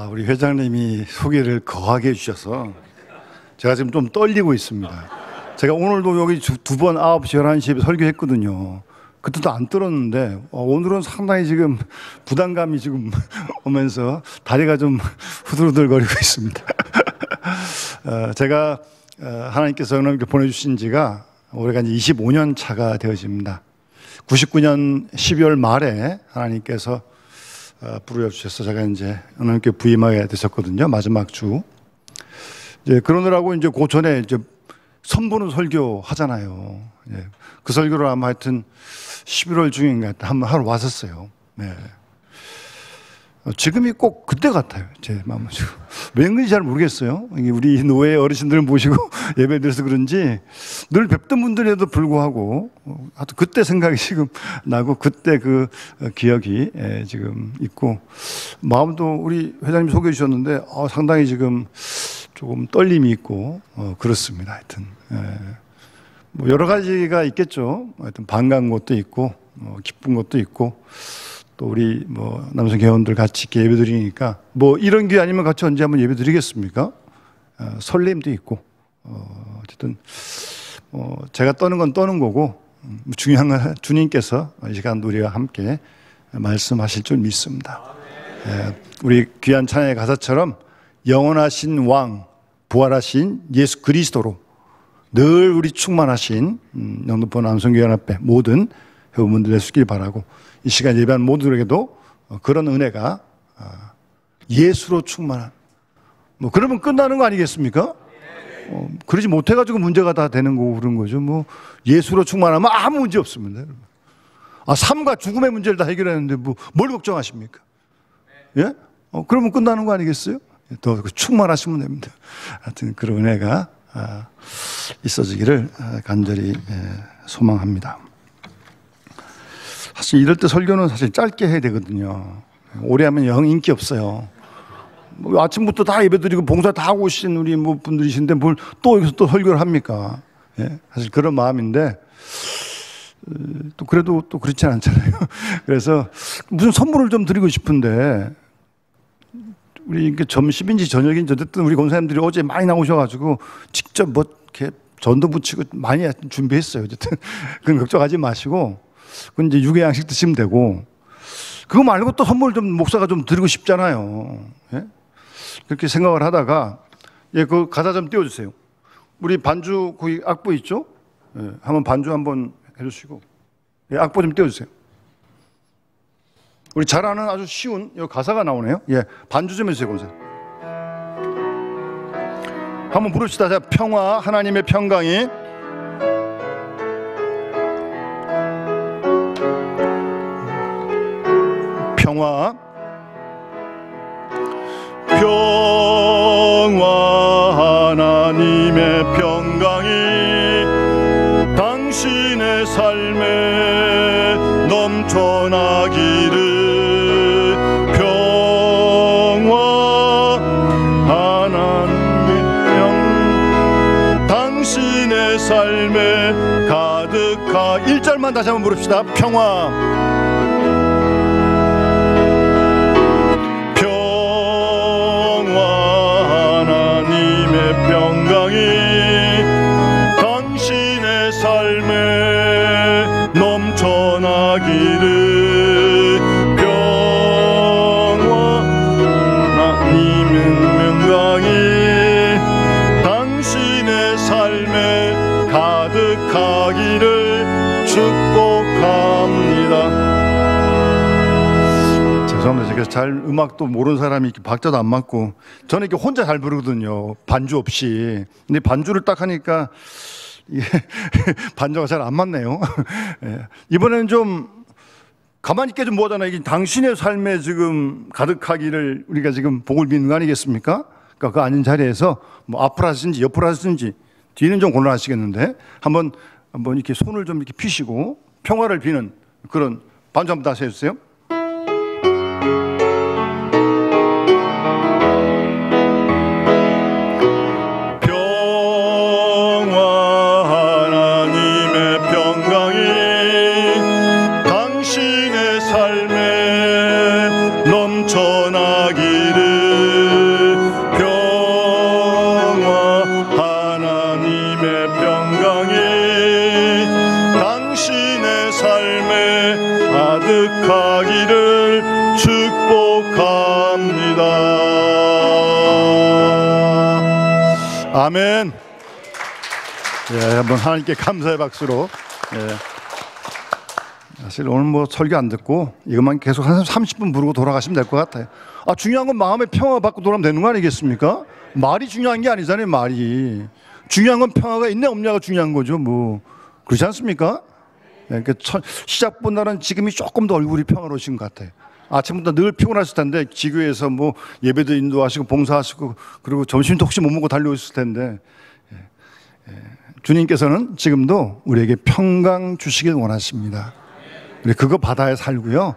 우리 회장님이 소개를 거하게 해주셔서 제가 지금 좀 떨리고 있습니다. 제가 오늘도 여기 두 번 9시, 11시에 설교했거든요. 그때도 안 떨었는데 오늘은 상당히 지금 부담감이 지금 오면서 다리가 좀 후들후들거리고 있습니다. 제가 하나님께서 이렇게 보내주신 지가 올해가 이제 25년 차가 되어집니다. 99년 12월 말에 하나님께서 부르려 주셔서 제가 이제 하나님께 부임하게 되셨거든요. 마지막 주. 이제 그러느라고 이제 그 전에 이제 선보는 설교 하잖아요. 예. 그 설교를 아마 하여튼 11월 중인가 한번 하러 왔었어요. 네. 지금이 꼭 그때 같아요. 제 마음은 지금. 왠지 잘 모르겠어요. 우리 노예 어르신들을 모시고 예배 드려서 그런지 늘 뵙던 분들에도 불구하고 하여튼 그때 생각이 지금 나고 그때 그 기억이 지금 있고 마음도 우리 회장님 소개해 주셨는데 상당히 지금 조금 떨림이 있고 그렇습니다. 하여튼 뭐 여러 가지가 있겠죠. 하여튼 반가운 것도 있고 기쁜 것도 있고 또 우리 뭐 남성 회원들 같이 이렇게 예배 드리니까 뭐 이런 게 아니면 같이 언제 한번 예배 드리겠습니까? 설렘도 있고 어쨌든 제가 떠는 건 떠는 거고 중요한 건 주님께서 이 시간 우리와 함께 말씀하실 줄 믿습니다. 우리 귀한 찬양의 가사처럼 영원하신 왕, 부활하신 예수 그리스도로 늘 우리 충만하신 영등포 남성교연합회 모든 회원분들 되시길 바라고 이 시간 예배한 모두에게도 그런 은혜가 예수로 충만한 뭐 그러면 끝나는 거 아니겠습니까? 그러지 못해가지고 문제가 다 되는 거고 그런 거죠. 뭐 예수로 충만하면 아무 문제 없습니다. 삶과 죽음의 문제를 다 해결했는데 뭐 뭘 걱정하십니까? 예? 그러면 끝나는 거 아니겠어요? 더 충만하시면 됩니다. 하여튼 그런 은혜가 있어지기를 간절히 소망합니다. 사실 이럴 때 설교는 사실 짧게 해야 되거든요. 오래 하면 영 인기 없어요. 뭐 아침부터 다 예배드리고 봉사 다 하고 오신 우리 뭐 분들이신데 뭘 또 여기서 또 설교를 합니까? 예? 사실 그런 마음인데 또 그래도 또 그렇진 않잖아요. 그래서 무슨 선물을 좀 드리고 싶은데 우리 점심인지 저녁인지 어쨌든 우리 권사님들이 어제 많이 나오셔가지고 직접 뭐 이렇게 전도 붙이고 많이 준비했어요. 어쨌든 그건 걱정하지 마시고 그건 이제 육의 양식 드시면 되고 그거 말고 또 선물 좀 목사가 좀 드리고 싶잖아요. 예? 그렇게 생각을 하다가 그 가사 좀 띄워주세요. 우리 반주 거기 악보 있죠? 예, 한번 반주 한번 해주시고 악보 좀 띄워주세요. 우리 잘 아는 아주 쉬운 이 가사가 나오네요. 예, 반주 좀 해주세요, 권사. 한번 부릅시다. 자, 평화, 하나님의 평강이 평화, 하나님의 평강이 당신의 삶에 넘쳐나기를. 삶에 가득하 1절만 다시 한번 부릅시다. 평화, 하나님의 평강이 당신의 삶에 넘쳐나기를. 하나님의 평강이 당신의 삶에 가득하기를 축복합니다. 죄송합니다. 제가 잘 음악도 모르는 사람이 이렇게 박자도 안 맞고 저는 이렇게 혼자 잘 부르거든요. 반주 없이. 근데 반주를 딱 하니까 반주가 잘 안 맞네요. 이번에는 좀 가만히 있게 좀 보잖아요. 이게 당신의 삶에 지금 가득하기를 우리가 지금 복을 비는 거 아니겠습니까? 그러니까 그 아닌 자리에서 뭐 앞으로 하시든지 옆으로 하시든지 뒤는 좀 곤란하시겠는데 한번 이렇게 손을 좀 이렇게 피시고 평화를 비는 그런 반주 한번 다시 해주세요. 하나님의 평강이 당신의 삶에 넘쳐나기를. 감사합니다. 아멘. 예, 한번 하나님께 감사의 박수로. 예. 사실 오늘 뭐 설교 안 듣고 이것만 계속 한 30분 부르고 돌아가시면 될 것 같아요. 중요한 건 마음의 평화 받고 돌아가면 되는 거 아니겠습니까? 말이 중요한 게 아니잖아요, 말이. 중요한 건 평화가 있냐 없냐가 중요한 거죠, 뭐. 그렇지 않습니까? 그러니까 시작보다는 지금이 조금 더 얼굴이 평화로우신 것 같아요. 아침부터 늘 피곤하실 텐데 지교에서 뭐 예배도 인도하시고 봉사하시고 그리고 점심도 혹시 못 먹고 달려오실 텐데 주님께서는 지금도 우리에게 평강 주시길 원하십니다. 우리 그거 받아야 살고요.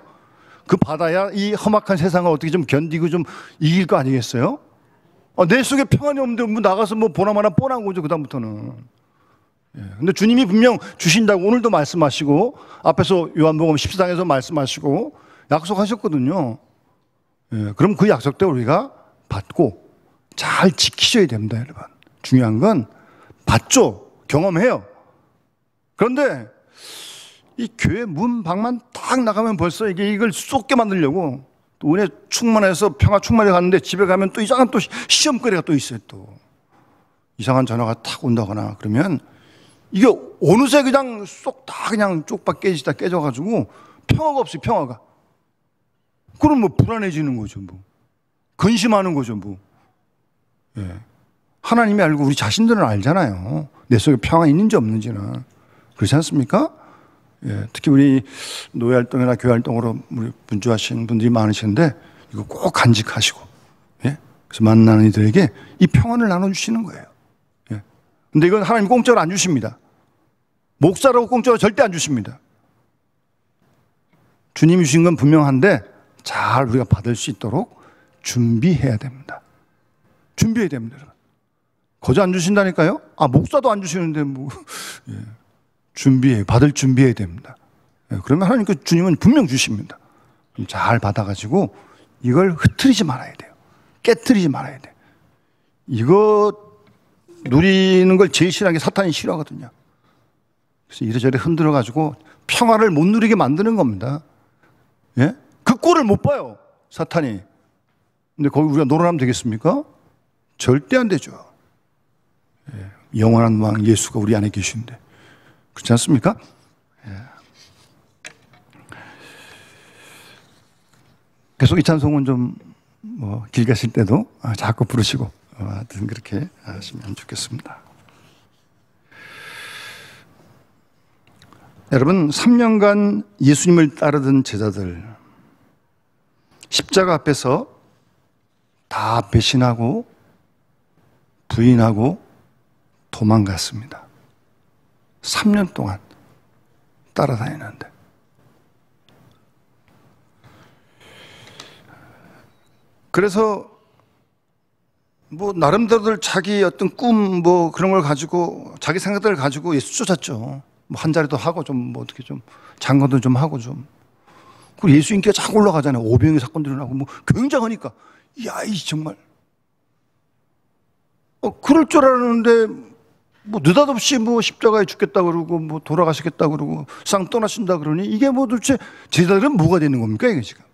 그 받아야 이 험악한 세상을 어떻게 좀 견디고 좀 이길 거 아니겠어요? 내 속에 평안이 없는데 뭐 나가서 뭐 보나마나 뻔한 거죠, 그다음부터는. 근데 주님이 분명 주신다고 오늘도 말씀하시고 앞에서 요한복음 14장에서 말씀하시고 약속하셨거든요. 그럼 그 약속대로 우리가 받고 잘 지키셔야 됩니다, 여러분. 중요한 건 받죠. 경험해요. 그런데 이 교회 문 밖만 딱 나가면 벌써 이걸 쏟게 만들려고 또 은혜 충만해서 평화 충만해 갔는데 집에 가면 또 이상한 또 시험거리가 또 있어요. 또 이상한 전화가 탁 온다거나 그러면 이게 어느새 그냥 쏙 다 그냥 쪽박 깨지다 깨져가지고 평화가 없어요. 평화가. 그럼 뭐 불안해지는 거죠. 뭐 근심하는 거죠. 뭐. 하나님이 알고 우리 자신들은 알잖아요. 내 속에 평화 있는지 없는지는. 그렇지 않습니까? 특히 우리 노예활동이나 교회활동으로 우리 분주하신 분들이 많으신데 이거 꼭 간직하시고 그래서 만나는 이들에게 이 평안을 나눠주시는 거예요. 근데 이건 하나님 공짜로 안 주십니다. 목사라고 공짜로 절대 안 주십니다. 주님이 주신 건 분명한데 잘 우리가 받을 수 있도록 준비해야 됩니다. 준비해야 됩니다. 거저 안 주신다니까요? 목사도 안 주시는데 뭐 받을 준비해야 됩니다. 그러면 하나님 주님은 분명 주십니다. 잘 받아가지고 이걸 흐트리지 말아야 돼요. 깨트리지 말아야 돼요. 이거 누리는 걸 제일 싫어하는 게 사탄이 싫어하거든요. 그래서 이래저래 흔들어가지고 평화를 못 누리게 만드는 겁니다. 그 꼴을 못 봐요, 사탄이. 근데 거기 우리가 놀아나면 되겠습니까? 절대 안 되죠. 영원한 왕 예수가 우리 안에 계신데. 그렇지 않습니까? 계속 이 찬송은 좀 길 가실 때도 자꾸 부르시고 하여튼 그렇게 하시면 좋겠습니다. 여러분, 3년간 예수님을 따르던 제자들 십자가 앞에서 다 배신하고 부인하고 도망갔습니다. 3년 동안 따라다니는데 그래서 뭐 나름대로들 자기 어떤 꿈 뭐 그런 걸 가지고 자기 생각들을 가지고 예수 쫓았죠. 뭐 한 자리도 하고 좀 뭐 어떻게 좀 장관도 좀 하고 좀. 그리고 예수 인기가 자꾸 올라가잖아요. 오병의 사건들이 나고 뭐 굉장하니까 야, 이 정말 그럴 줄 알았는데 뭐 느닷없이 뭐 십자가에 죽겠다 그러고 뭐 돌아가시겠다 그러고 쌍 떠나신다 그러니 이게 뭐 도대체 제자들은 뭐가 되는 겁니까 이게 지금?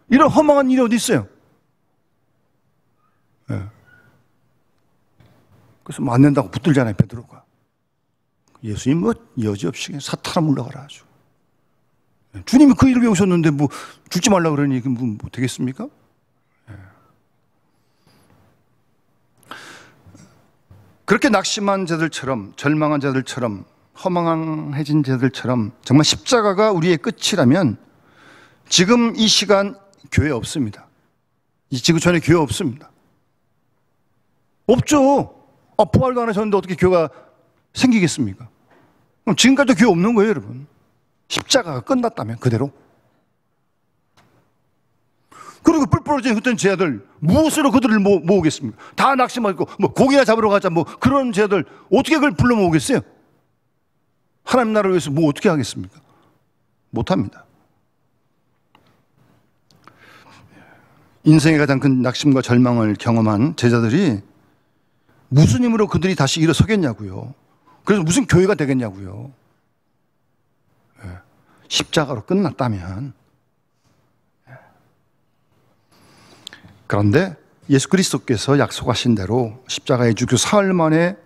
이런 허망한 일이 어디 있어요? 그래서 뭐 안 된다고 붙들잖아요, 베드로가. 예수님 뭐 여지없이 사탄아 물러가라 아주. 주님이 그 일을 배우셨는데 뭐 죽지 말라 그러니 이게 뭐 되겠습니까? 그렇게 낙심한 자들처럼 절망한 자들처럼 허망해진 자들처럼 정말 십자가가 우리의 끝이라면 지금 이 시간 교회 없습니다. 이 지구촌에 교회 없습니다. 없죠. 부활도 안 하셨는데 어떻게 교회가 생기겠습니까? 그럼 지금까지도 교회 없는 거예요, 여러분. 십자가가 끝났다면 그대로. 그리고 뿔 부러진 그때 제자들 무엇으로 그들을 모으겠습니까? 다 낙심하고 뭐 고기나 잡으러 가자 뭐 그런 제자들 어떻게 그걸 불러 모으겠어요? 하나님 나라를 위해서 뭐 어떻게 하겠습니까? 못합니다. 인생의 가장 큰 낙심과 절망을 경험한 제자들이 무슨 힘으로 그들이 다시 일어서겠냐고요. 그래서 무슨 교회가 되겠냐고요. 십자가로 끝났다면 그런데 예수 그리스도께서 약속하신 대로 십자가에 죽고 사흘 만에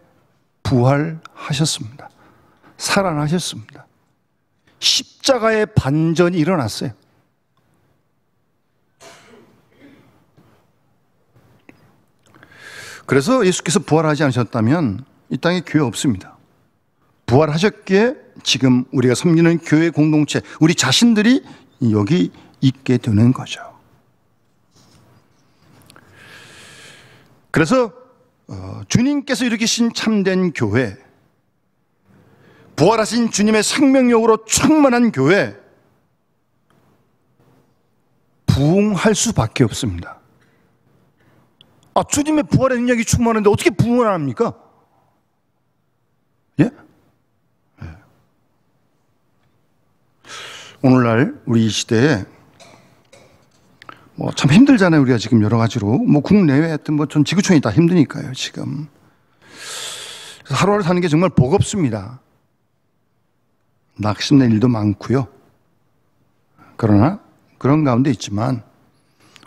부활하셨습니다. 살아나셨습니다. 십자가의 반전이 일어났어요. 그래서 예수께서 부활하지 않으셨다면 이 땅에 교회 없습니다. 부활하셨기에 지금 우리가 섬기는 교회 공동체, 우리 자신들이 여기 있게 되는 거죠. 그래서 주님께서 일으키신 참된 교회, 부활하신 주님의 생명력으로 충만한 교회, 부흥할 수밖에 없습니다. 주님의 부활의 능력이 충만한데 어떻게 부흥을 안 합니까? 예? 예. 오늘날 우리 이 시대에 참 힘들잖아요. 우리가 지금 여러 가지로 국내외 하여튼 전 지구촌이 다 힘드니까요. 지금 하루하루 사는 게 정말 버겁습니다. 낙심낼 일도 많고요. 그러나 그런 가운데 있지만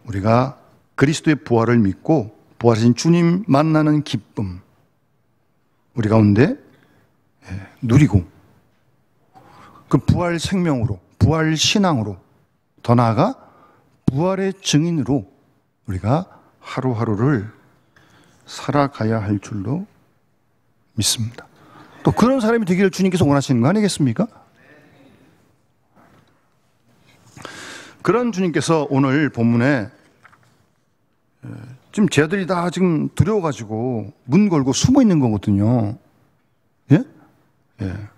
우리가 그리스도의 부활을 믿고 부활하신 주님 만나는 기쁨 우리 가운데 누리고 그 부활 생명으로, 부활 신앙으로, 더 나아가 부활의 증인으로 우리가 하루하루를 살아가야 할 줄로 믿습니다. 또 그런 사람이 되기를 주님께서 원하시는 거 아니겠습니까? 그런 주님께서 오늘 본문에 지금 쟤들이 다 지금 두려워가지고 문 걸고 숨어 있는 거거든요. 예? 예.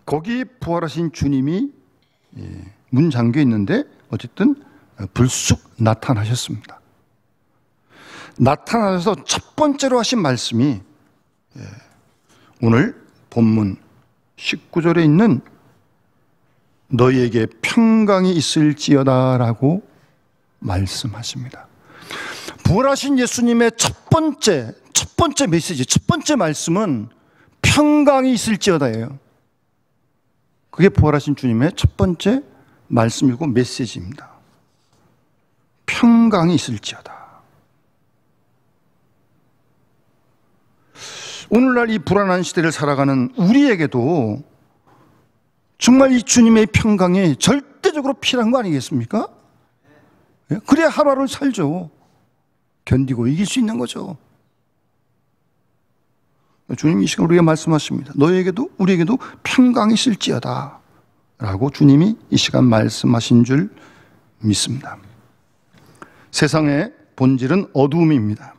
거기 부활하신 주님이 문 잠겨 있는데 어쨌든 불쑥 나타나셨습니다. 나타나셔서 첫 번째로 하신 말씀이 오늘 본문 19절에 있는 너희에게 평강이 있을지어다라고 말씀하십니다. 부활하신 예수님의 첫 번째 메시지, 첫 번째 말씀은 평강이 있을지어다예요. 그게 부활하신 주님의 첫 번째 말씀이고 메시지입니다. 평강이 있을지어다. 오늘날 이 불안한 시대를 살아가는 우리에게도 정말 이 주님의 평강이 절대적으로 필요한 거 아니겠습니까? 그래야 하루하루를 살죠. 견디고 이길 수 있는 거죠. 주님이 이 시간 우리에게 말씀하십니다. 너희에게도 우리에게도 평강이 있을지어다 라고 주님이 이 시간 말씀하신 줄 믿습니다. 세상의 본질은 어두움입니다.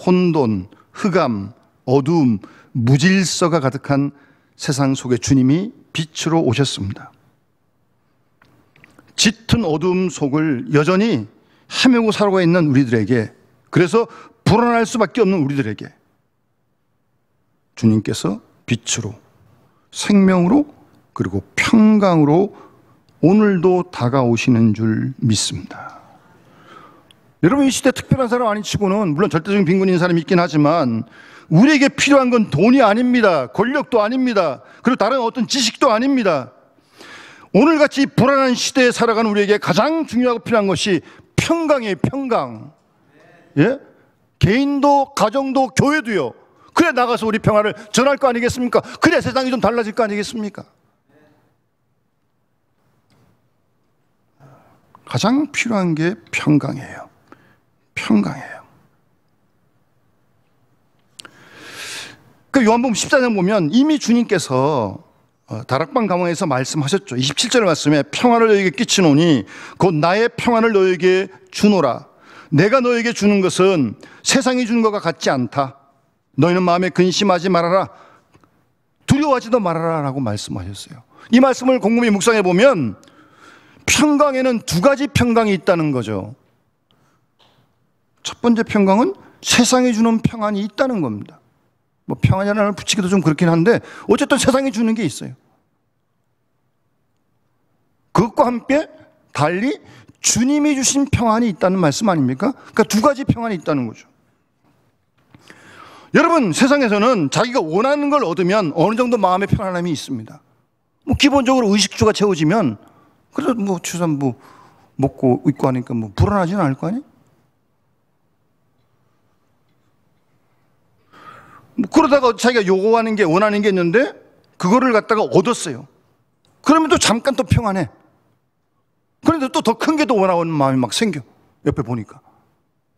혼돈, 흑암, 어두움, 무질서가 가득한 세상 속에 주님이 빛으로 오셨습니다. 짙은 어두움 속을 여전히 헤매고 살아가 있는 우리들에게, 그래서 불안할 수밖에 없는 우리들에게 주님께서 빛으로, 생명으로, 그리고 평강으로 오늘도 다가오시는 줄 믿습니다. 여러분, 이 시대 특별한 사람 아니치고는 물론 절대적인 빈곤인 사람이 있긴 하지만 우리에게 필요한 건 돈이 아닙니다. 권력도 아닙니다. 그리고 다른 어떤 지식도 아닙니다. 오늘같이 불안한 시대에 살아가는 우리에게 가장 중요하고 필요한 것이 평강이에요. 평강. 예? 개인도 가정도 교회도요. 그래 나가서 우리 평화를 전할 거 아니겠습니까? 그래 세상이 좀 달라질 거 아니겠습니까? 가장 필요한 게 평강이에요. 평강이에요. 그 요한복음 14장 보면 이미 주님께서 다락방 강화에서 말씀하셨죠. 27절 말씀에 평화를 너희에게 끼치노니 곧 나의 평화를 너희에게 주노라. 내가 너희에게 주는 것은 세상이 주는 것과 같지 않다. 너희는 마음에 근심하지 말아라. 두려워하지도 말아라 라고 말씀하셨어요. 이 말씀을 곰곰이 묵상해 보면 평강에는 두 가지 평강이 있다는 거죠. 첫 번째 평강은 세상이 주는 평안이 있다는 겁니다. 뭐 평안이라는 말 붙이기도 좀 그렇긴 한데 어쨌든 세상이 주는 게 있어요. 그것과 함께 달리 주님이 주신 평안이 있다는 말씀 아닙니까? 그러니까 두 가지 평안이 있다는 거죠. 여러분, 세상에서는 자기가 원하는 걸 얻으면 어느 정도 마음의 편안함이 있습니다. 뭐 기본적으로 의식주가 채워지면 그래도 뭐 주산 뭐 먹고 있고 하니까 뭐 불안하지는 않을 거 아니에요? 그러다가 자기가 요구하는 게 원하는 게 있는데 그거를 갖다가 얻었어요. 그러면 또 잠깐 또 평안해. 그런데 또 더 큰 게 또 원하는 마음이 막 생겨. 옆에 보니까.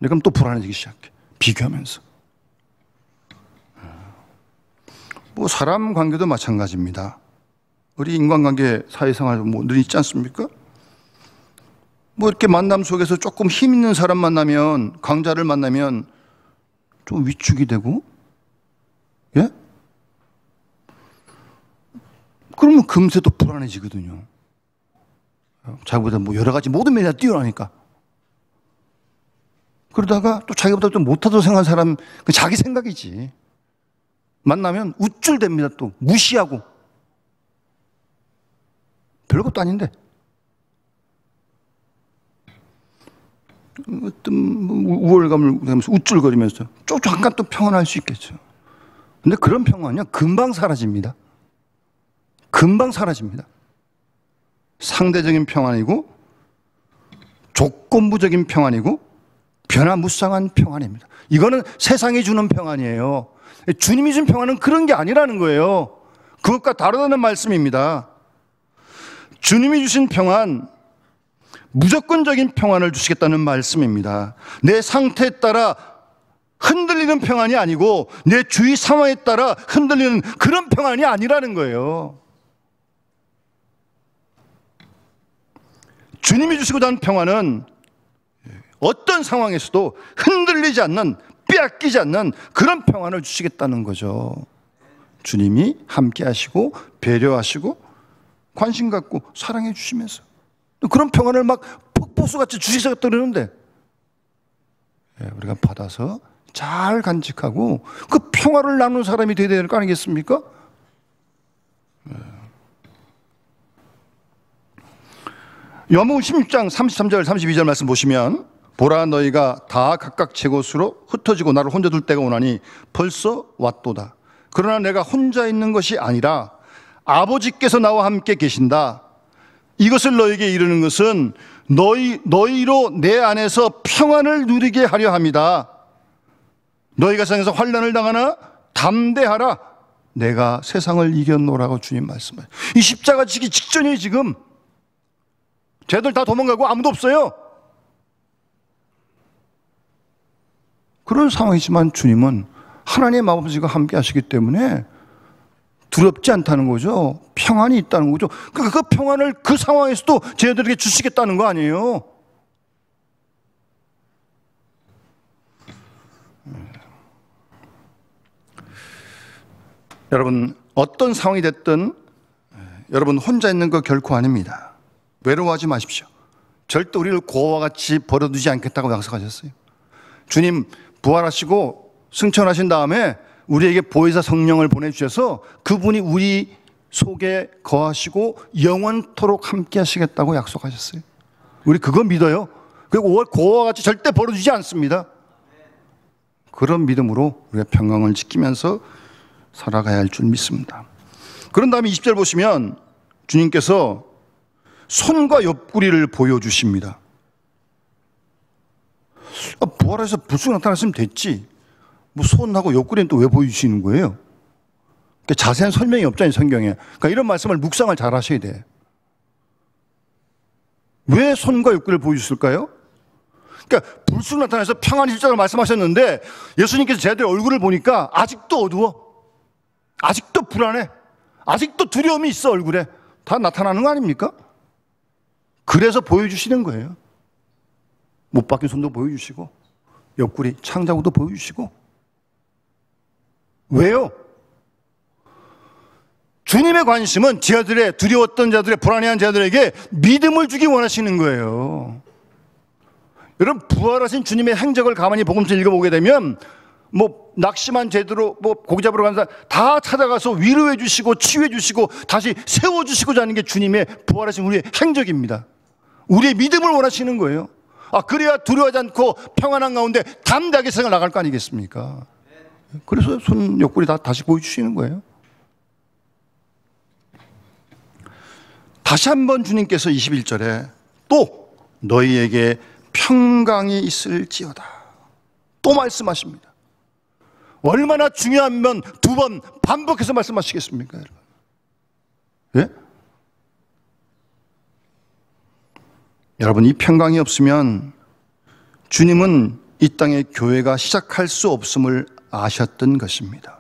그럼 또 불안해지기 시작해. 비교하면서. 뭐 사람 관계도 마찬가지입니다. 우리 인간관계 사회생활 뭐 늘 있지 않습니까? 뭐 이렇게 만남 속에서 조금 힘 있는 사람 만나면, 강자를 만나면 좀 위축이 되고, 예? 그러면 금세 또 불안해지거든요. 자기보다 뭐 여러 가지 모든 면이 다 뛰어나니까. 그러다가 또 자기보다 좀 못하다고 생각하는 사람, 그 자기 생각이지. 만나면 우쭐댑니다. 또 무시하고. 별것도 아닌데. 어떤 우월감을 내면서 우쭐거리면서 잠깐 또 평안할 수 있겠죠. 근데 그런 평안은요, 금방 사라집니다. 금방 사라집니다. 상대적인 평안이고, 조건부적인 평안이고, 변화무쌍한 평안입니다. 이거는 세상이 주는 평안이에요. 주님이 준 평안은 그런 게 아니라는 거예요. 그것과 다르다는 말씀입니다. 주님이 주신 평안, 무조건적인 평안을 주시겠다는 말씀입니다. 내 상태에 따라 흔들리는 평안이 아니고 내 주위 상황에 따라 흔들리는 그런 평안이 아니라는 거예요. 주님이 주시고자 하는 평안은 어떤 상황에서도 흔들리지 않는, 빼앗기지 않는 그런 평안을 주시겠다는 거죠. 주님이 함께 하시고 배려하시고 관심 갖고 사랑해 주시면서 그런 평안을 막 폭포수같이 주시겠다 그러는데 우리가 받아서 잘 간직하고 그 평화를 나누는 사람이 되어야 될 거 아니겠습니까? 요한복음 16장 33절 32절 말씀 보시면, 보라 너희가 다 각각 제 곳으로 흩어지고 나를 혼자 둘 때가 오나니 벌써 왔도다. 그러나 내가 혼자 있는 것이 아니라 아버지께서 나와 함께 계신다. 이것을 너희에게 이르는 것은 너희로 내 안에서 평안을 누리게 하려 함이다. 너희가 세상에서 환난을 당하나 담대하라. 내가 세상을 이겼노라고 주님 말씀하세요. 이 십자가 지기 직전이에요. 지금 쟤들 다 도망가고 아무도 없어요. 그런 상황이지만 주님은 하나님의 아버지가 함께 하시기 때문에 두렵지 않다는 거죠. 평안이 있다는 거죠. 그 평안을 그 상황에서도 쟤들에게 주시겠다는 거 아니에요. 여러분, 어떤 상황이 됐든 여러분 혼자 있는 거 결코 아닙니다. 외로워하지 마십시오. 절대 우리를 고아와 같이 버려두지 않겠다고 약속하셨어요. 주님 부활하시고 승천하신 다음에 우리에게 보혜사 성령을 보내주셔서 그분이 우리 속에 거하시고 영원토록 함께 하시겠다고 약속하셨어요. 우리 그거 믿어요. 그리고 고아와 같이 절대 버려두지 않습니다. 그런 믿음으로 우리가 평강을 지키면서 살아가야 할 줄 믿습니다. 그런 다음에 20절 보시면 주님께서 손과 옆구리를 보여주십니다. 부활해서 불쑥 나타났으면 됐지. 뭐 손하고 옆구리는 또 왜 보여주시는 거예요? 그러니까 자세한 설명이 없잖아요, 성경에. 그러니까 이런 말씀을 묵상을 잘 하셔야 돼. 왜 손과 옆구리를 보여주실까요? 그러니까 불쑥 나타나서 평안이 십자가를 말씀하셨는데 예수님께서 쟤들 얼굴을 보니까 아직도 어두워. 아직도 불안해. 아직도 두려움이 있어, 얼굴에. 다 나타나는 거 아닙니까? 그래서 보여주시는 거예요. 못 박힌 손도 보여주시고 옆구리 창자국도 보여주시고. 왜요? 주님의 관심은 제자들의 두려웠던 자들의 불안해한 자들에게 믿음을 주기 원하시는 거예요. 여러분, 부활하신 주님의 행적을 가만히 복음서를 읽어보게 되면 뭐 낙심한 제대로 뭐 고기 잡으러 가는 사람 다 찾아가서 위로해 주시고 치유해 주시고 다시 세워 주시고자 하는 게 주님의 부활하신 우리의 행적입니다. 우리의 믿음을 원하시는 거예요. 그래야 두려워하지 않고 평안한 가운데 담대하게 세상을 나갈 거 아니겠습니까? 그래서 손 옆구리 다 다시 보여주시는 거예요. 다시 한번 주님께서 21절에 또 너희에게 평강이 있을지어다 또 말씀하십니다. 얼마나 중요하면 2번 반복해서 말씀하시겠습니까, 여러분? 예? 여러분, 이 평강이 없으면 주님은 이 땅에 교회가 시작할 수 없음을 아셨던 것입니다.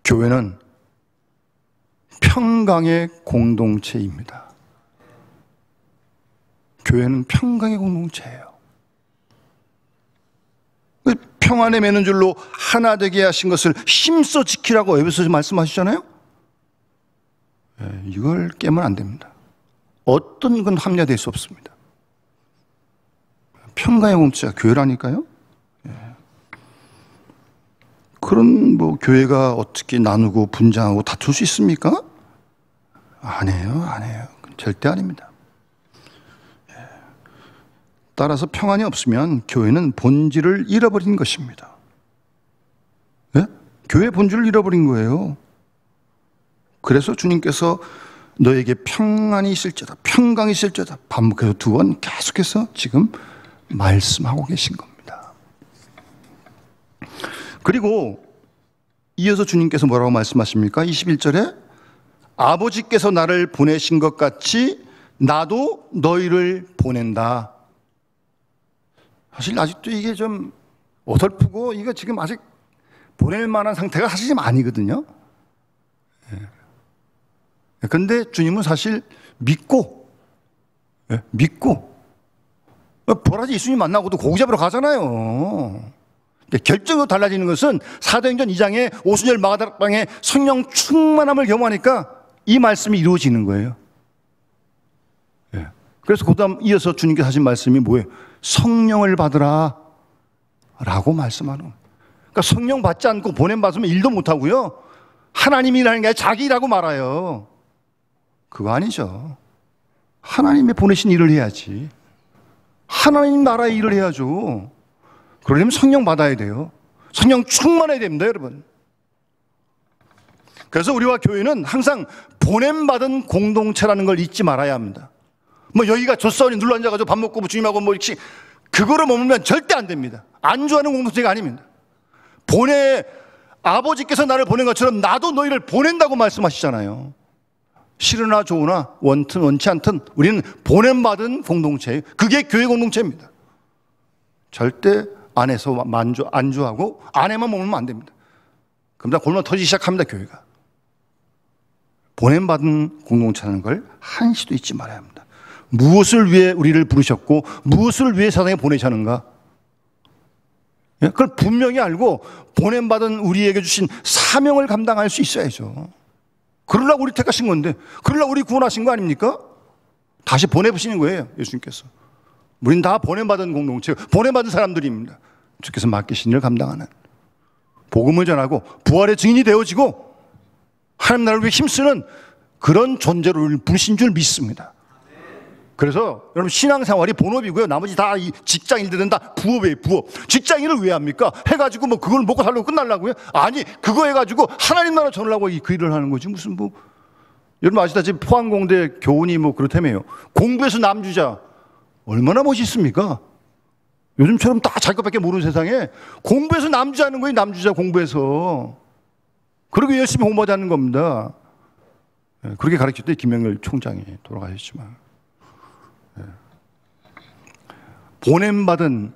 교회는 평강의 공동체입니다. 교회는 평강의 공동체예요. 평안에 매는 줄로 하나 되게 하신 것을 힘써 지키라고 에베소서 말씀하시잖아요. 이걸 깨면 안 됩니다. 어떤 건 합리화될 수 없습니다. 평강의 공동체가 교회라니까요. 그런 교회가 어떻게 나누고 분장하고 다툴 수 있습니까? 안 해요. 절대 아닙니다. 따라서 평안이 없으면 교회는 본질을 잃어버린 것입니다. 예? 교회의 본질을 잃어버린 거예요. 그래서 주님께서 너에게 평안이 있을지어다, 평강이 있을지어다 반복해서 2번 계속해서 지금 말씀하고 계신 겁니다. 그리고 이어서 주님께서 뭐라고 말씀하십니까? 21절에 아버지께서 나를 보내신 것 같이 나도 너희를 보낸다. 사실 아직도 이게 좀 어설프고 이거 지금 아직 보낼 만한 상태가 사실 좀 아니거든요. 그런데 주님은 사실 믿고 보라지 예수님 만나고도 고기 잡으러 가잖아요. 결정으로 달라지는 것은 사도행전 2장에 오순절 마가다락방에 성령 충만함을 경험하니까 이 말씀이 이루어지는 거예요. 그래서 그 다음 이어서 주님께서 하신 말씀이 뭐예요? 성령을 받으라 라고 말씀하는 거예요. 그러니까 성령 받지 않고 보냄받으면 일도 못하고요, 하나님이 일하는 게 아니라 자기 일하고 말아요. 그거 아니죠. 하나님이 보내신 일을 해야지. 하나님 나라의 일을 해야죠. 그러려면 성령 받아야 돼요. 성령 충만해야 됩니다, 여러분. 그래서 우리와 교회는 항상 보냄받은 공동체라는 걸 잊지 말아야 합니다. 여기가 조사원이 눌러 앉아가지고 밥 먹고 주님하고 그거를 머물면 절대 안 됩니다. 안주하는 공동체가 아닙니다. 아버지께서 나를 보낸 것처럼 나도 너희를 보낸다고 말씀하시잖아요. 싫으나 좋으나 원치 않든 우리는 보냄받은 공동체예요. 그게 교회 공동체입니다. 절대 안에서 안주하고 안에만 머물면 안 됩니다. 그럼 다 골마 터지기 시작합니다, 교회가. 보냄받은 공동체라는 걸 한시도 잊지 말아야 합니다. 무엇을 위해 우리를 부르셨고 무엇을 위해 세상에 보내셨는가, 그걸 분명히 알고 보냄받은 우리에게 주신 사명을 감당할 수 있어야죠. 그러려고 우리 택하신 건데, 그러려고 우리 구원하신 거 아닙니까? 다시 보내보시는 거예요, 예수님께서. 우린 다 보냄받은 공동체, 보냄받은 사람들입니다. 주께서 맡기신 일을 감당하는, 복음을 전하고 부활의 증인이 되어지고 하나님 나라를 위해 힘쓰는 그런 존재로 우리를 부르신 줄 믿습니다. 그래서 여러분, 신앙생활이 본업이고요, 나머지 다 이 직장인들은 다 부업이에요. 부업. 직장인을 왜 합니까? 해가지고 그걸 먹고 살려고 끝날라고요? 아니, 그거 해가지고 하나님 나라 전하려고 그 일을 하는 거지. 무슨 여러분 아시다시피 포항공대 교훈이 그렇다며요. 공부해서 남주자. 얼마나 멋있습니까? 요즘처럼 다 자기 것밖에 모르는 세상에 공부해서 남주자는 거예요. 남주자, 공부해서. 그러고 열심히 공부하자는 겁니다. 그렇게 가르쳤더니 김영렬 총장이 돌아가셨지만, 보냄받은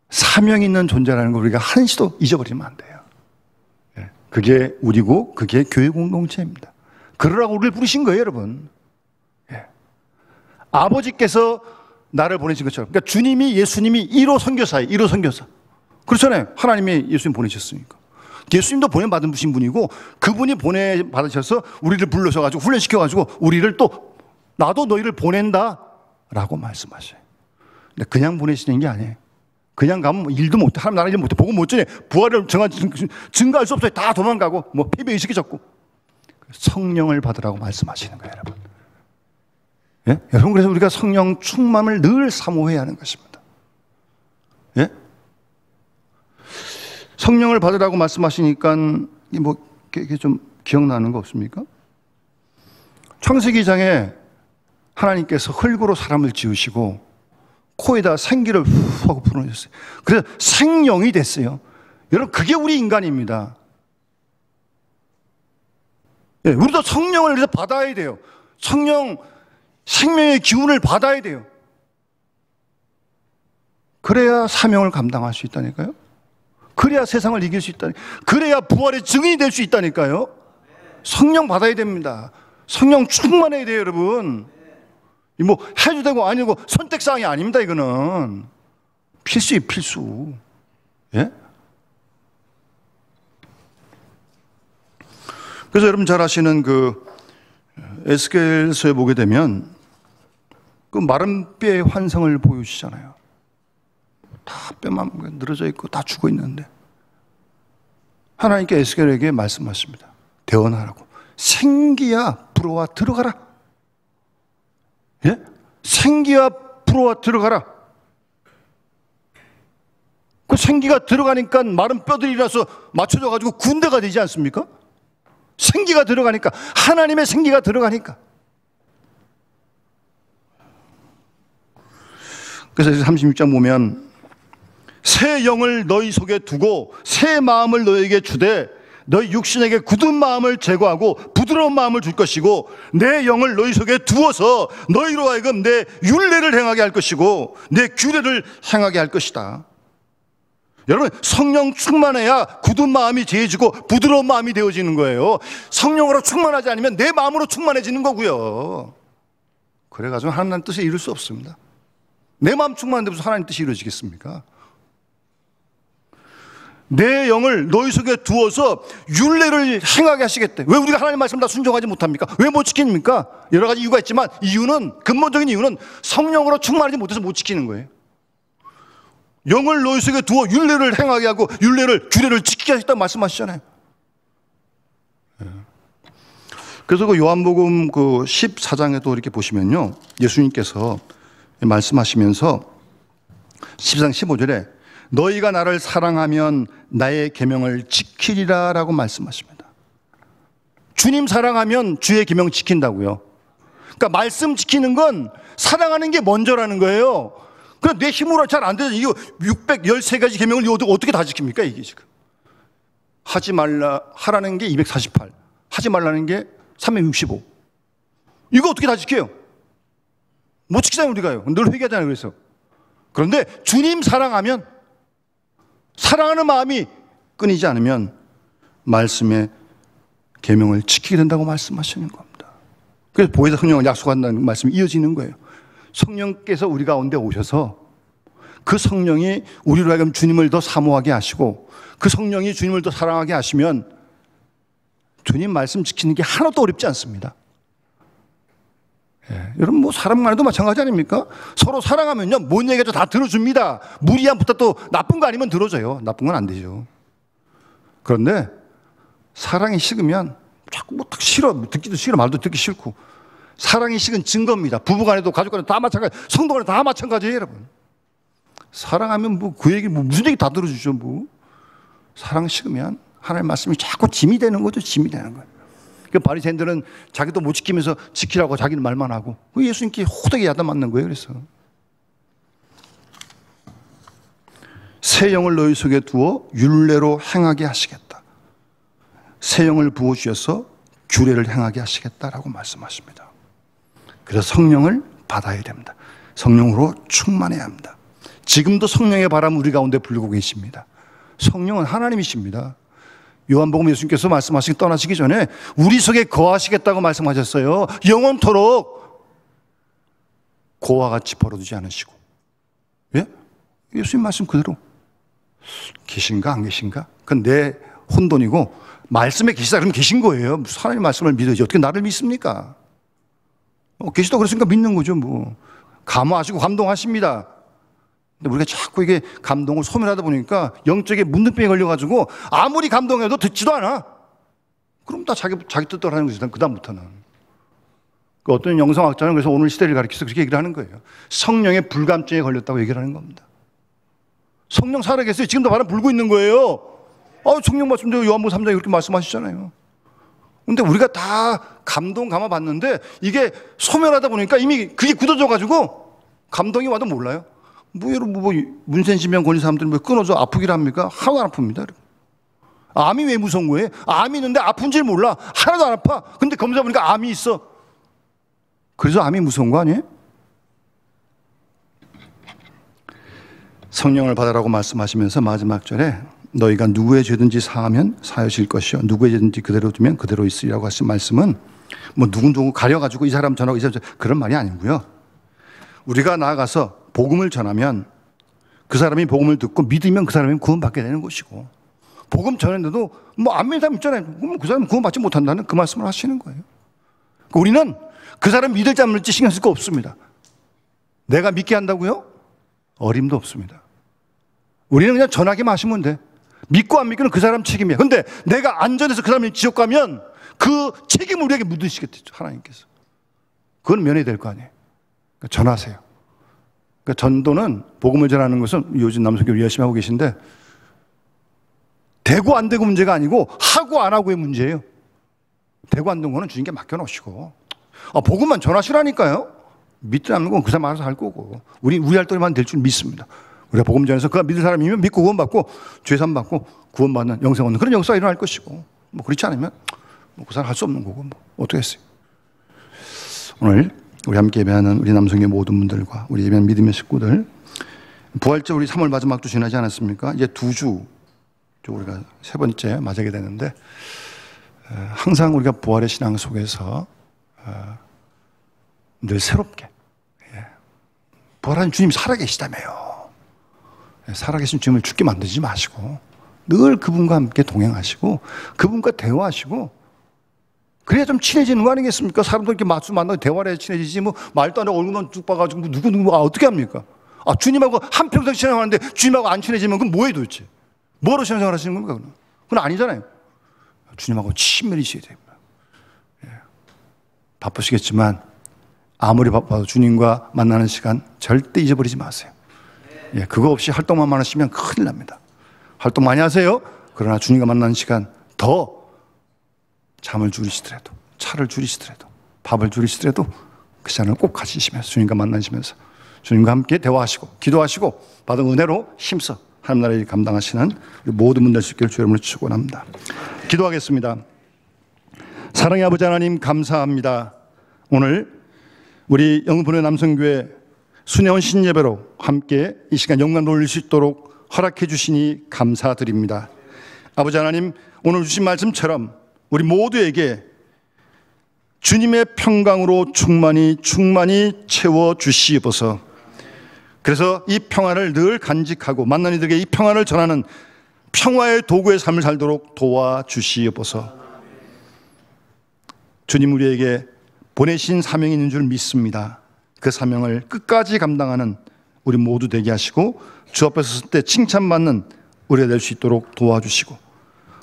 사명 있는 존재라는 걸 우리가 한시도 잊어버리면 안 돼요. 그게 우리고 그게 교회 공동체입니다. 그러라고 우리를 부르신 거예요, 여러분. 아버지께서 나를 보내신 것처럼, 그러니까 예수님이 1호 선교사예요. 1호 선교사. 그렇잖아요. 하나님이 예수님 보내셨으니까. 예수님도 보냄받은 분이고, 그분이 보내받으셔서 우리를 불러셔가지고 훈련시켜가지고 우리를 또 나도 너희를 보낸다 라고 말씀하셔요. 근데 그냥 보내시는 게 아니에요. 그냥 가면 일도 못해, 하나님 나라 일 못해, 복음 못 전해, 부활을 증거할 수 없어요. 다 도망가고 패배의식이 적고. 성령을 받으라고 말씀하시는 거예요, 여러분. 예? 여러분, 그래서 우리가 성령 충만을 늘 사모해야 하는 것입니다. 예? 성령을 받으라고 말씀하시니까 이게 좀 기억나는 거 없습니까? 창세기 2장에 하나님께서 흙으로 사람을 지으시고 코에다 생기를 후 하고 불어넣으셨어요. 그래서 생명이 됐어요. 여러분, 그게 우리 인간입니다. 예, 우리도 성령을 그래서 받아야 돼요. 성령, 생명의 기운을 받아야 돼요. 그래야 사명을 감당할 수 있다니까요. 그래야 세상을 이길 수 있다니까요. 그래야 부활의 증인이 될 수 있다니까요. 성령 받아야 됩니다. 성령 충만해야 돼요, 여러분. 뭐 해도 되고 아니고 선택사항이 아닙니다, 이거는. 필수예요, 필수. 예? 그래서 여러분 잘 아시는 그 에스겔서에 보게 되면 그 마른 뼈의 환상을 보여주시잖아요. 다 뼈만 늘어져 있고 다 죽어 있는데 하나님께 에스겔에게 말씀하십니다. 대언하라고. 생기야 불어와 들어가라. 예? 생기야 불어와 들어가라. 그 생기가 들어가니까 마른 뼈들이 일어나서 맞춰져 가지고 군대가 되지 않습니까? 생기가 들어가니까, 하나님의 생기가 들어가니까. 그래서 36장 보면 새 영을 너희 속에 두고 새 마음을 너희에게 주되 너희 육신에게 굳은 마음을 제거하고 부드러운 마음을 줄 것이고 내 영을 너희 속에 두어서 너희로 하여금 내 율례를 행하게 할 것이고 내 규례를 행하게 할 것이다. 여러분, 성령 충만해야 굳은 마음이 제해지고 부드러운 마음이 되어지는 거예요. 성령으로 충만하지 않으면 내 마음으로 충만해지는 거고요. 그래가지고 하나님 뜻을 이룰 수 없습니다. 내 마음 충만한데 무슨 하나님 뜻이 이루어지겠습니까? 내 영을 너희 속에 두어서 율례를 행하게 하시겠대. 왜 우리가 하나님 말씀 다 순종하지 못합니까? 왜 못 지킵니까? 여러 가지 이유가 있지만 이유는, 근본적인 이유는 성령으로 충만하지 못해서 못 지키는 거예요. 영을 너희 속에 두어 율례를 행하게 하고 규례를 지키게 하셨다고 말씀하시잖아요. 그래서 그 요한복음 그 14장에도 이렇게 보시면요, 예수님께서 말씀하시면서 14장 15절에 너희가 나를 사랑하면 나의 계명을 지키리라 라고 말씀하십니다. 주님 사랑하면 주의 계명 지킨다고요. 그러니까 말씀 지키는 건 사랑하는 게 먼저라는 거예요. 그럼 내 힘으로 잘 안 되죠. 이거 613가지 계명을 어떻게 다 지킵니까, 이게 지금? 하지 말라, 하라는 게 248, 하지 말라는 게 365. 이거 어떻게 다 지켜요? 못 지키잖아요, 우리가요. 늘 회개하잖아요, 그래서. 그런데 주님 사랑하면, 사랑하는 마음이 끊이지 않으면 말씀의 계명을 지키게 된다고 말씀하시는 겁니다. 그래서 보혜사 성령을 약속한다는 말씀이 이어지는 거예요. 성령께서 우리 가운데 오셔서 그 성령이 우리로 하여금 주님을 더 사모하게 하시고 그 성령이 주님을 더 사랑하게 하시면 주님 말씀 지키는 게 하나도 어렵지 않습니다. 예, 여러분 뭐 사람 간에도 마찬가지 아닙니까? 서로 사랑하면요 뭔 얘기도 다 들어줍니다. 무리한 부터 또 나쁜 거 아니면 들어줘요. 나쁜 건 안 되죠. 그런데 사랑이 식으면 자꾸 뭐 싫어, 듣기도 싫어, 말도 듣기 싫고. 사랑이 식은 증거입니다. 부부간에도 가족간에도 다 마찬가지, 성도간에도 다 마찬가지예요, 여러분. 사랑하면 뭐 그 얘기 무슨 얘기 다 들어주죠, 뭐. 사랑 식으면 하나님의 말씀이 자꾸 짐이 되는 거죠, 짐이 되는 거예요. 그 바리새인들은 자기도 못 지키면서 지키라고 자기는 말만 하고 그 예수님께 호되게 야단 맞는 거예요. 그래서 새 영을 너희 속에 두어 율례로 행하게 하시겠다. 새 영을 부어주셔서 규례를 행하게 하시겠다라고 말씀하십니다. 그래서 성령을 받아야 됩니다. 성령으로 충만해야 합니다. 지금도 성령의 바람 우리 가운데 불고 계십니다. 성령은 하나님이십니다. 요한복음 예수님께서 말씀하시기 떠나시기 전에 우리 속에 거하시겠다고 말씀하셨어요. 영원토록 고와 같이 버려두지 않으시고. 예? 예수님 말씀 그대로. 계신가 안 계신가? 그건 내 혼돈이고 말씀에 계시다 그러면 계신 거예요. 무슨 하나님 말씀을 믿어야지 어떻게 나를 믿습니까? 계시다고 그랬으니까 믿는 거죠, 뭐. 감화하시고 감동하십니다. 근데 우리가 자꾸 이게 감동을 소멸하다 보니까 영적인 문둥병에 걸려가지고 아무리 감동해도 듣지도 않아. 그럼 다 자기 뜻대로 하는 거지, 그다음부터는. 어떤 영성학자는 그래서 오늘 시대를 가리켜서 그렇게 얘기를 하는 거예요. 성령의 불감증에 걸렸다고 얘기를 하는 겁니다. 성령 살아계세요. 지금도 바람 불고 있는 거예요. 성령 말씀대로 요한복음 3장에 그렇게 말씀하시잖아요. 근데 우리가 다 감동 감아봤는데 이게 소멸하다 보니까 이미 그게 굳어져가지고 감동이 와도 몰라요. 뭐 여러분 뭐 문센 질병 걸린 사람들이 뭐 끊어져 아프기를 합니까? 하나도 안 아픕니다. 암이 왜 무서운 거예요? 암이 있는데 아픈 줄 몰라. 하나도 안 아파. 근데 검사 보니까 암이 있어. 그래서 암이 무서운 거 아니에요? 성령을 받으라고 말씀하시면서 마지막 절에 너희가 누구의 죄든지 사하면 사하실 것이요 누구의 죄든지 그대로 두면 그대로 있으리라고 하신 말씀은 뭐 누구 가려가지고 이 사람 전하고 이 사람 전하고 그런 말이 아니고요. 우리가 나아가서 복음을 전하면 그 사람이 복음을 듣고 믿으면 그 사람이 구원받게 되는 것이고, 복음 전했는데도 뭐 안 믿는 사람 있잖아요. 그럼 그 사람은 구원받지 못한다는 그 말씀을 하시는 거예요. 우리는 그 사람 믿을지 안 믿을지 신경 쓸 거 없습니다. 내가 믿게 한다고요? 어림도 없습니다. 우리는 그냥 전하기만 하시면 돼. 믿고 안 믿고는 그 사람 책임이야. 근데 내가 안전해서 그 사람이 지옥 가면 그 책임을 우리에게 묻으시겠죠, 하나님께서. 그건 면해야 될 거 아니에요. 그러니까 전하세요. 그러니까 전도는, 복음을 전하는 것은 요즘 남성교회 열심히 하고 계신데 되고 안 되고 문제가 아니고 하고 안 하고의 문제예요. 되고 안 되는 거는 주님께 맡겨놓으시고, 복음만 전하시라니까요. 믿지 않는 건 그 사람 알아서 할 거고, 우리 할 때만 될 줄 믿습니다. 우리가 복음 전해서 그가 믿을 사람이면 믿고 구원받고 죄산 받고 구원받는 영생 얻는 그런 역사가 일어날 것이고, 뭐 그렇지 않으면 뭐 그 사람 할 수 없는 거고, 뭐 어떻게 했어요. 오늘 우리 함께 예배하는 우리 남성의 모든 분들과 우리 예배하는 믿음의 식구들, 부활절 우리 3월 마지막 주 지나지 않았습니까? 이제 2주 우리가 세 번째 맞이하게 되는데, 항상 우리가 부활의 신앙 속에서 늘 새롭게, 부활한 주님 살아계시다며요. 살아계신 주님을 죽게 만들지 마시고 늘 그분과 함께 동행하시고 그분과 대화하시고, 그래야 좀 친해지는 거 아니겠습니까? 사람들 이렇게 마주 만나고 대화를 해야 친해지지, 뭐 말도 안 하고 얼굴만 쭉 봐가지고 누구 어떻게 합니까? 주님하고 한평생 신앙하는데 주님하고 안 친해지면 그건 뭐예요 도대체? 뭐로 신앙생활 하시는 겁니까? 그건 아니잖아요. 주님하고 친밀히 있어야 됩니다. 바쁘시겠지만 아무리 바빠도 주님과 만나는 시간 절대 잊어버리지 마세요. 그거 없이 활동만 하시면 큰일 납니다. 활동 많이 하세요. 그러나 주님과 만나는 시간, 더 잠을 줄이시더라도, 차를 줄이시더라도, 밥을 줄이시더라도 그 시간을 꼭 가지시면서 주님과 만나시면서 주님과 함께 대화하시고 기도하시고 받은 은혜로 힘써 하나님 나라의 일 감당하시는 우리 모든 분들 수 있기를 주의 이름으로 축원합니다. 기도하겠습니다. 사랑의 아버지 하나님, 감사합니다. 오늘 우리 영분의 남성교회 순회원 신예배로 함께 이 시간 영광 돌릴 수 있도록 허락해 주시니 감사드립니다. 아버지 하나님, 오늘 주신 말씀처럼 우리 모두에게 주님의 평강으로 충만히 채워 주시옵소서. 그래서 이 평화를 늘 간직하고 만난 이들에게 이 평화를 전하는 평화의 도구의 삶을 살도록 도와주시옵소서. 주님, 우리에게 보내신 사명이 있는 줄 믿습니다. 그 사명을 끝까지 감당하는 우리 모두 되게 하시고 주 앞에 섰을 때 칭찬받는 우리가 될 수 있도록 도와주시고,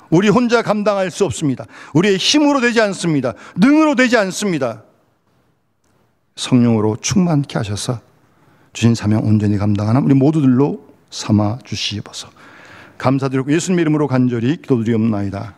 우리 혼자 감당할 수 없습니다. 우리의 힘으로 되지 않습니다. 능으로 되지 않습니다. 성령으로 충만케 하셔서 주신 사명 온전히 감당하는 우리 모두들로 삼아 주시옵소서. 감사드리고 예수님 이름으로 간절히 기도드리옵나이다.